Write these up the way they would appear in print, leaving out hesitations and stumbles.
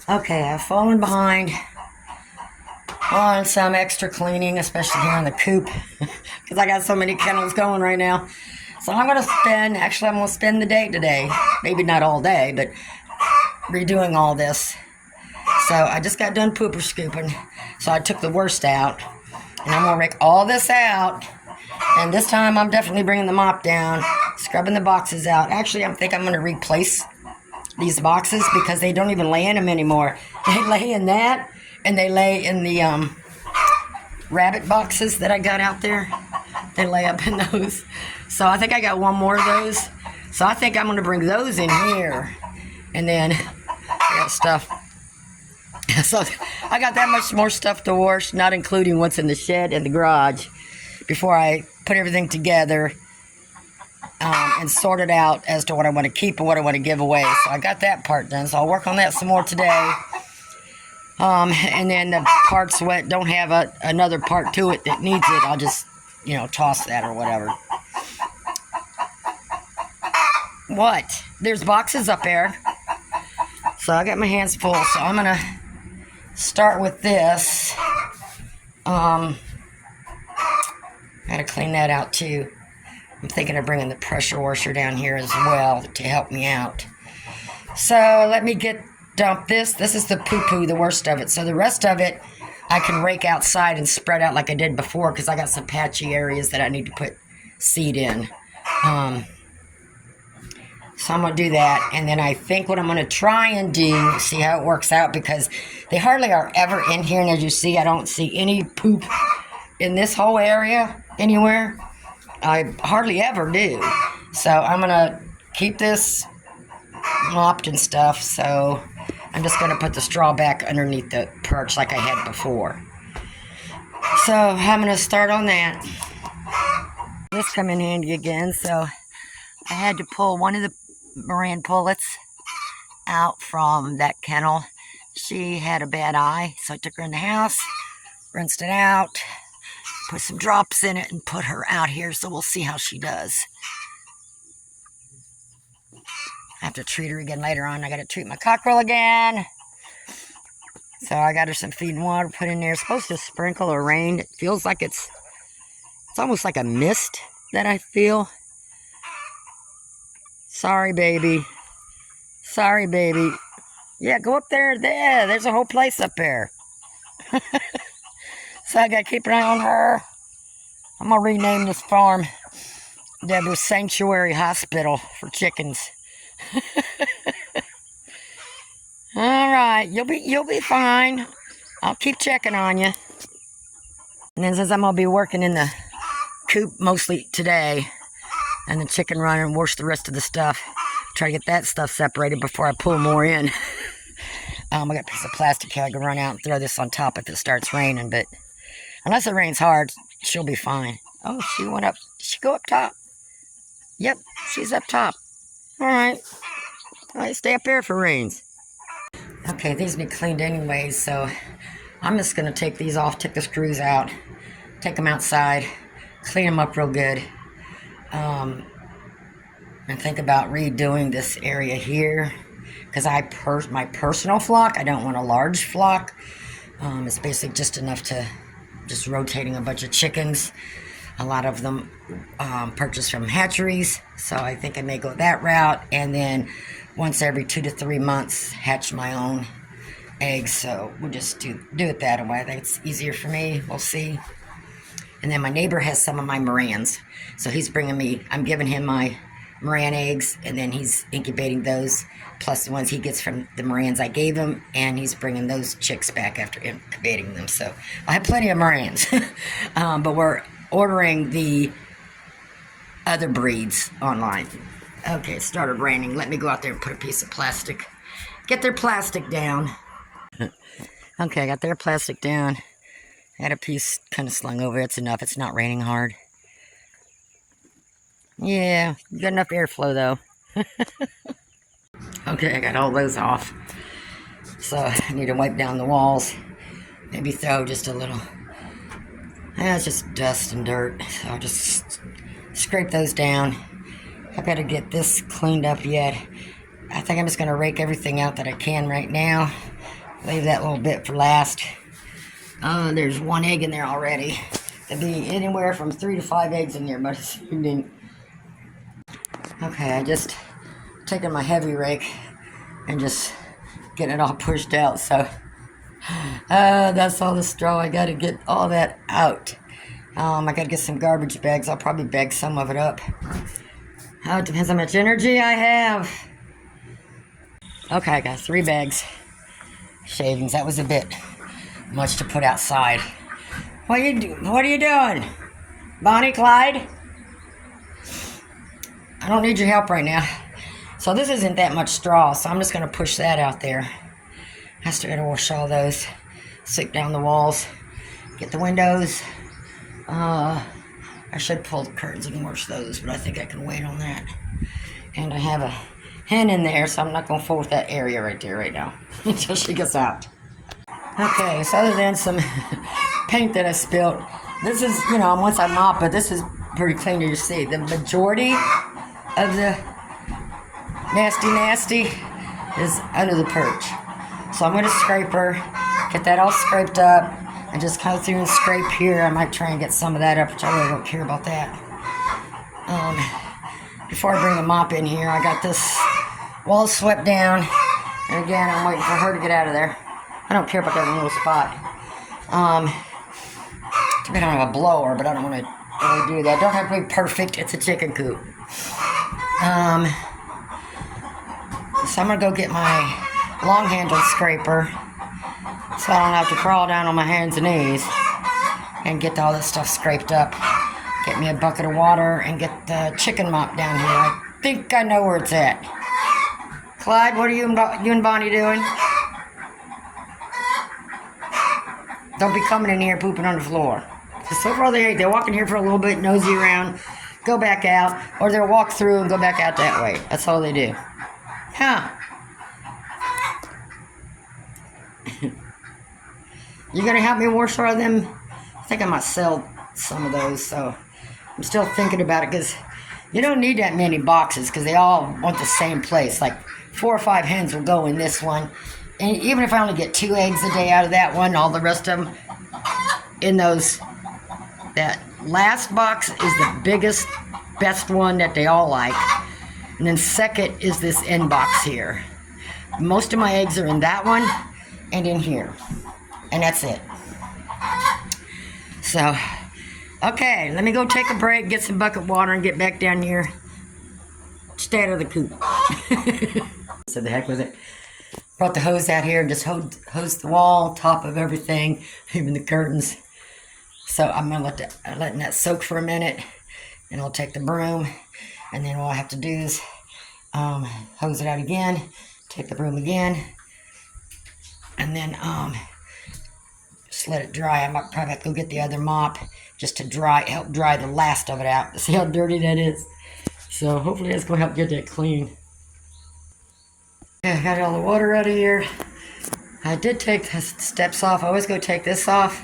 Okay, I've fallen behind on some extra cleaning, especially here in the coop, because I got so many kennels going right now. So I'm going to spend the day today. Maybe not all day, but redoing all this. So I just got done pooper scooping. So I took the worst out. And I'm going to rake all this out. And this time I'm definitely bringing the mop down, scrubbing the boxes out. Actually, I think I'm going to replace these boxes because they don't even lay in them anymore. They lay in that, and they lay in the rabbit boxes that I got out there. They lay up in those. So I think I got one more of those. So I think I'm going to bring those in here. And then I got stuff. So I got that much more stuff to wash, not including what's in the shed and the garage, before I put everything together and sort it out as to what I want to keep and what I want to give away. So I got that part done. So I'll work on that some more today. And then the parts that don't have another part to it that needs it, I'll just, toss that or whatever. What? There's boxes up there. So I got my hands full. So I'm going to start with this. Gotta clean that out too. I'm thinking of bringing the pressure washer down here as well to help me out. So let me dump this. This is the poo-poo, the worst of it. So the rest of it, I can rake outside and spread out like I did before, because I got some patchy areas that I need to put seed in. So I'm going to do that, and then I think what I'm going to try and do, see how it works out, because they hardly are ever in here, and as you see, I don't see any poop in this whole area anywhere. I hardly ever do. So I'm going to keep this mopped and stuff, so I'm just going to put the straw back underneath the perch like I had before. So I'm going to start on that. This come in handy again, so I had to pull one of the Moran pullets out from that kennel. She had a bad eye, so I took her in the house, rinsed it out, put some drops in it, and put her out here, so we'll see how she does. I have to treat her again later on. I got to treat my cockerel again. So I got her some feed and water put in there. It's supposed to sprinkle or rain. It feels like it's almost like a mist that I feel. Sorry, baby. Sorry, baby. Yeah, go up there. There's a whole place up there. So I got to keep an eye on her. I'm going to rename this farm Deborah's Sanctuary Hospital for Chickens. All right, you'll be fine. I'll keep checking on you. And then since I'm going to be working in the coop mostly today, and the chicken run and wash the rest of the stuff, try to get that stuff separated before I pull more in. I got a piece of plastic here. I can run out and throw this on top if it starts raining, but unless it rains hard, she'll be fine. Oh, she went up. Did she go up top? Yep, she's up top. All right, stay up there if it rains. Okay, these be cleaned anyways, so I'm just going to take these off, take the screws out, take them outside, clean them up real good. And think about redoing this area here, because my personal flock, I don't want a large flock. It's basically just enough to just rotating a bunch of chickens. A lot of them purchased from hatcheries, so I think I may go that route, and then once every 2 to 3 months hatch my own eggs. So we'll just do it that way. I think it's easier for me. We'll see. And then my neighbor has some of my Morans, so I'm giving him my Moran eggs, and then he's incubating those, plus the ones he gets from the Morans I gave him, and he's bringing those chicks back after incubating them. So I have plenty of Morans, but we're ordering the other breeds online. Okay, it started raining. Let me go out there and put a piece of plastic. Get their plastic down. Okay, I got their plastic down. I had a piece kind of slung over. It's enough. It's not raining hard. Yeah, got enough airflow though. Okay, I got all those off. So I need to wipe down the walls. Maybe throw just a little. It's just dust and dirt. So I'll just scrape those down. I gotta get this cleaned up yet. I think I'm just gonna rake everything out that I can right now. Leave that little bit for last. There's 1 egg in there already. There'd be anywhere from 3 to 5 eggs in there by this evening. Okay, I just taken my heavy rake and just getting it all pushed out. So that's all the straw. I got to get all that out. I got to get some garbage bags. I'll probably bag some of it up. It depends how much energy I have. Okay, I got 3 bags. Shavings. That was a bit much to put outside. What are you doing? Bonnie, Clyde? I don't need your help right now. So this isn't that much straw, so I'm just going to push that out there. I still got to wash all those. Stick down the walls. Get the windows. I should pull the curtains and wash those, but I think I can wait on that. And I have a hen in there, so I'm not going to fool with that area right there right now until she gets out. Okay, so other than some paint that I spilled, this is, once I mop it, this is pretty clean to see. The majority of the nasty is under the perch. So I'm going to scrape her, get that all scraped up, and just come through and scrape here. I might try and get some of that up, which I really don't care about that. Before I bring the mop in here, I got this wall swept down. And again, I'm waiting for her to get out of there. I don't care about that little spot. I don't have a blower, but I don't want to really do that. Don't have to be perfect. It's a chicken coop. So I'm going to go get my long-handled scraper so I don't have to crawl down on my hands and knees and get all this stuff scraped up. Get me a bucket of water and get the chicken mop down here. I think I know where it's at. Clyde, what are you and Bonnie doing? Don't be coming in here pooping on the floor. So far they're walking here for a little bit, nosy around, go back out, or they'll walk through and go back out that way. That's all they do. Huh. You gonna help me wash all of them? I think I might sell some of those, so I'm still thinking about it, because you don't need that many boxes, because they all want the same place. Like 4 or 5 hens will go in this one, and even if I only get 2 eggs a day out of that one, all the rest of them in those, that last box is the biggest, best one that they all like, and then second is this end box here. Most of my eggs are in that one and in here, and that's it. So okay, let me go take a break, get some bucket water, and get back down here. Stay out of the coop. So the heck with it. Brought the hose out here and just hose the wall, top of everything, even the curtains. So I'm gonna letting that soak for a minute, and I'll take the broom, and then all I have to do is hose it out again, take the broom again, and then just let it dry. I might probably have to go get the other mop just to help dry the last of it out. See how dirty that is? So hopefully that's going to help get that clean. Yeah, I got all the water out of here. I did take the steps off. I always go take this off,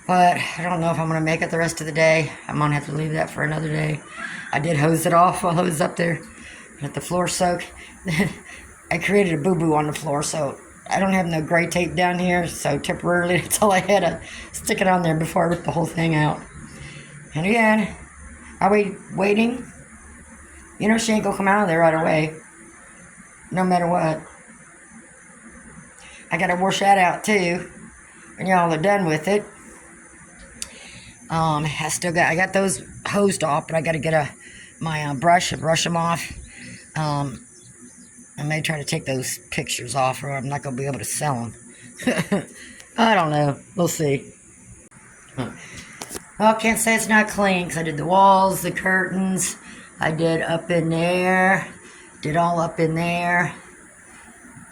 but I don't know if I'm going to make it the rest of the day. I'm going to have to leave that for another day. I did hose it off while I was up there. Let the floor soak. I created a boo-boo on the floor, so I don't have no gray tape down here, so temporarily that's all I had to stick it on there before I rip the whole thing out. And again, are we waiting? She ain't gonna come out of there right away, no matter what. I gotta wash that out too when y'all are done with it. I got those hosed off, but I gotta get my brush and brush them off. I may try to take those pictures off, or I'm not going to be able to sell them. I don't know. We'll see. Well, I can't say it's not clean, because I did the walls, the curtains. I did up in there. Did all up in there.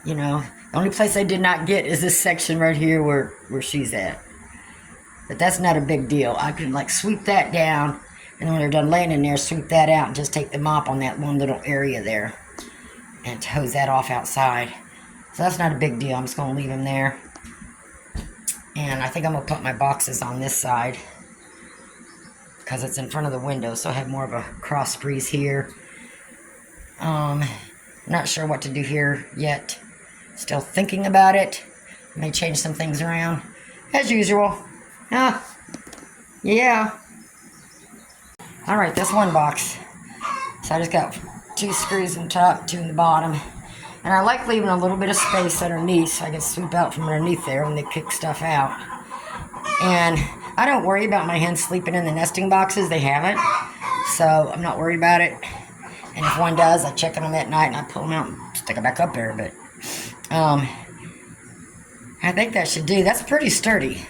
The only place I did not get is this section right here where she's at. But that's not a big deal. I can, sweep that down, and when they're done laying in there, sweep that out and just take the mop on that one little area there and hose that off outside. So that's not a big deal. I'm just going to leave them there. And I think I'm going to put my boxes on this side because it's in front of the window, so I have more of a cross breeze here. Not sure what to do here yet. Still thinking about it. May change some things around. As usual. Yeah. Alright, this one box. So I just got 2 screws in the top, 2 in the bottom. And I like leaving a little bit of space underneath so I can swoop out from underneath there when they kick stuff out. And I don't worry about my hens sleeping in the nesting boxes. They haven't. So I'm not worried about it. And if one does, I check on them at night and I pull them out and stick them back up there. But I think that should do. That's pretty sturdy.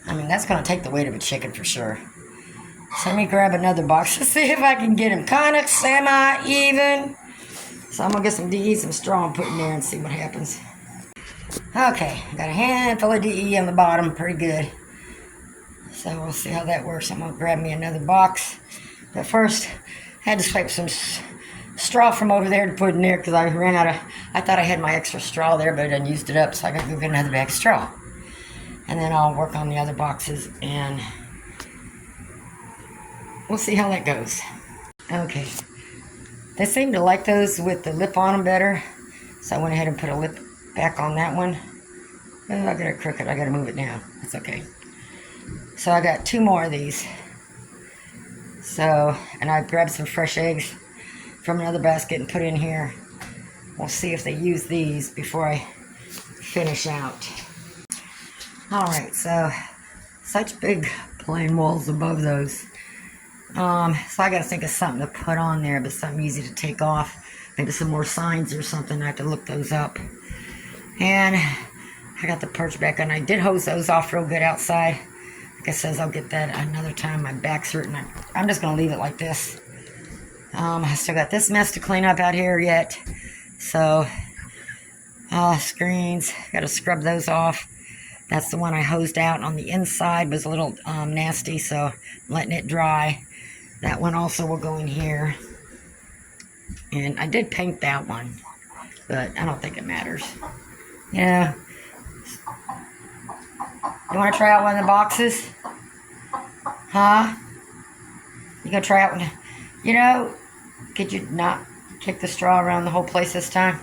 I mean, that's going to take the weight of a chicken for sure. So let me grab another box to see if I can get him kind of semi-even. So I'm going to get some DE, some straw and put in there and see what happens. Okay, got a handful of DE on the bottom, pretty good. So we'll see how that works. I'm going to grab me another box. But first, I had to scrape some straw from over there to put in there because I ran out of, I thought I had my extra straw there, but I didn't used it up, so I got to go get another bag of straw. And then I'll work on the other boxes and we'll see how that goes. Okay. They seem to like those with the lip on them better, so I went ahead and put a lip back on that one. Oh, I got it crooked. I got to move it now. That's okay. So I got 2 more of these. So, and I grabbed some fresh eggs from another basket and put in here. We'll see if they use these before I finish out. Alright, so such big plain walls above those. So I got to think of something to put on there, but something easy to take off. Maybe some more signs or something. I have to look those up. And I got the perch back on. I did hose those off real good outside. Like I says, I'll get that another time. My back's hurting. I'm just going to leave it like this. I still got this mess to clean up out here yet. So, screens. Got to scrub those off. That's the one I hosed out on the inside. Was a little nasty, so I'm letting it dry. That one also will go in here. And I did paint that one, but I don't think it matters. Yeah. You want to try out one of the boxes? Huh? You gonna try out one? You know, could you not kick the straw around the whole place this time?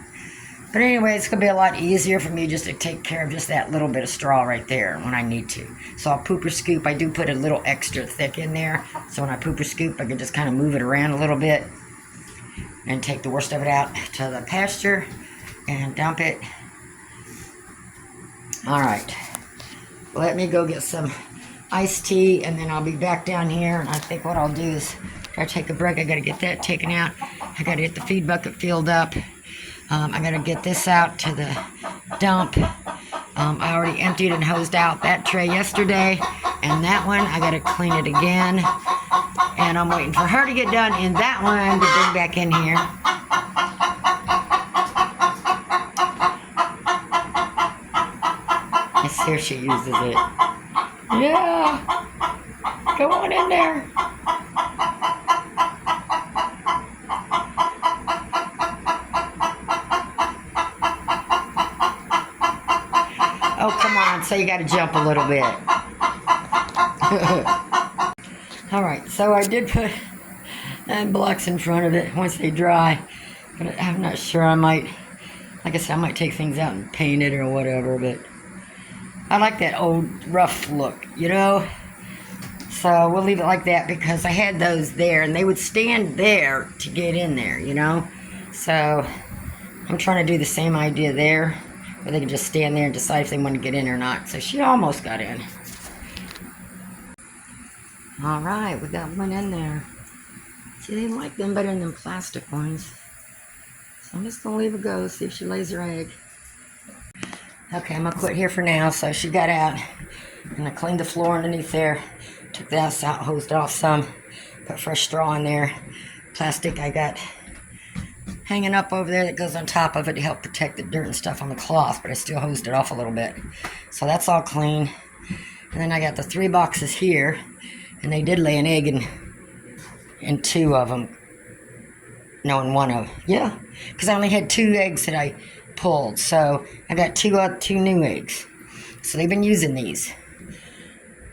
But anyway, it's going to be a lot easier for me just to take care of just that little bit of straw right there when I need to. So I'll poop or scoop. I do put a little extra thick in there. So when I poop or scoop, I can just kind of move it around a little bit. And take the worst of it out to the pasture. And dump it. Alright. Let me go get some iced tea. And then I'll be back down here. And I think what I'll do is, after I take a break, I got to get that taken out. I got to get the feed bucket filled up. I gotta get this out to the dump. I already emptied and hosed out that tray yesterday, and that one I gotta clean it again. And I'm waiting for her to get done in that one to bring back in here. Let's see if she uses it. Yeah, go on in there. Oh, come on. So you got to jump a little bit. Alright, so I did put blocks in front of it once they dry. But I'm not sure. I might, like I said, I might take things out and paint it or whatever. But I like that old rough look, you know. So we'll leave it like that because I had those there. And they would stand there to get in there, you know. So I'm trying to do the same idea there. Where they can just stand there and decide if they want to get in or not. So she almost got in. Alright, we got one in there. See, they like them better than them plastic ones. So I'm just going to leave it go, see if she lays her egg. Okay, I'm going to quit here for now. So she got out. And I cleaned the floor underneath there. Took that out, hosed off some. Put fresh straw in there. Plastic I got hanging up over there that goes on top of it to help protect the dirt and stuff on the cloth, but I still hosed it off a little bit. So that's all clean. And then I got the 3 boxes here, and they did lay an egg in 2 of them. No, in 1 of them. Yeah, because I only had 2 eggs that I pulled, so I got 2 new eggs. So they've been using these,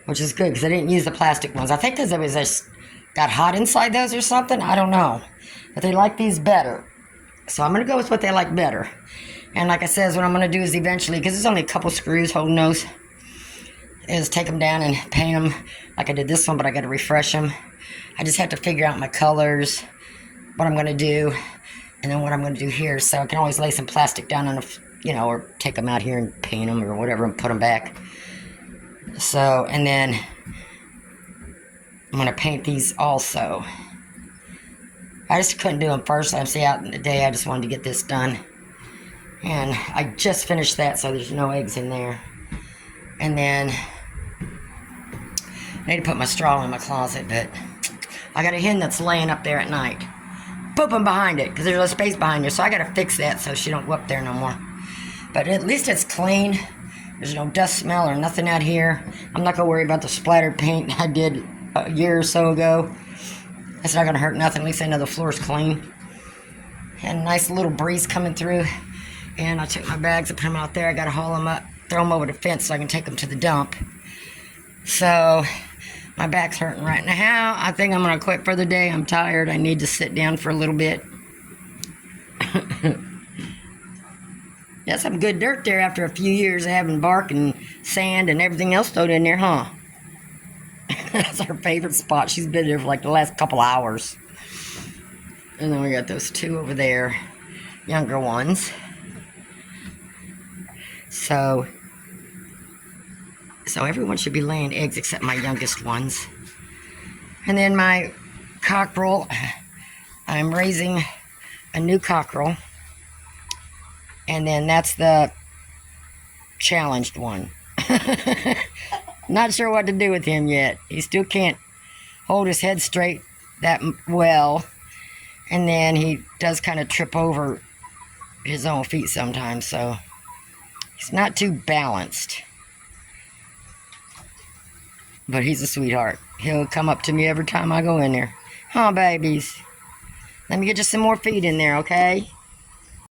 which is good because I didn't use the plastic ones. I think because it was just got hot inside those or something. I don't know, but they like these better. So I'm going to go with what they like better. And like I says, what I'm going to do is eventually, because there's only a couple screws holding those, is take them down and paint them like I did this one, but I got to refresh them. I just have to figure out my colors, what I'm going to do, and then what I'm going to do here. So I can always lay some plastic down on or take them out here and paint them or whatever and put them back. So, and then I'm going to paint these also. I just couldn't do them first. I'm out in the day. I just wanted to get this done. And I just finished that, so there's no eggs in there. And then I need to put my straw in my closet, but I got a hen that's laying up there at night, pooping behind it, because there's no space behind her, so I got to fix that so she don't go up there no more. But at least it's clean. There's no dust smell or nothing out here. I'm not going to worry about the splattered paint I did a year or so ago. That's not going to hurt nothing. At least I know the floor's clean. And a nice little breeze coming through. And I took my bags and put them out there. I got to haul them up, throw them over the fence so I can take them to the dump. So my back's hurting right now. I think I'm going to quit for the day. I'm tired. I need to sit down for a little bit. That's some good dirt there after a few years of having bark and sand and everything else thrown in there, huh? That's her favorite spot. She's been there for like the last couple hours. And then we got those two over there, younger ones. So everyone should be laying eggs except my youngest ones. And then my cockerel, I'm raising a new cockerel. And then that's the challenged one. Not sure what to do with him yet. He still can't hold his head straight that well. And then he does kind of trip over his own feet sometimes, so he's not too balanced. But he's a sweetheart. He'll come up to me every time I go in there. Huh, babies? Let me get you some more feed in there, okay?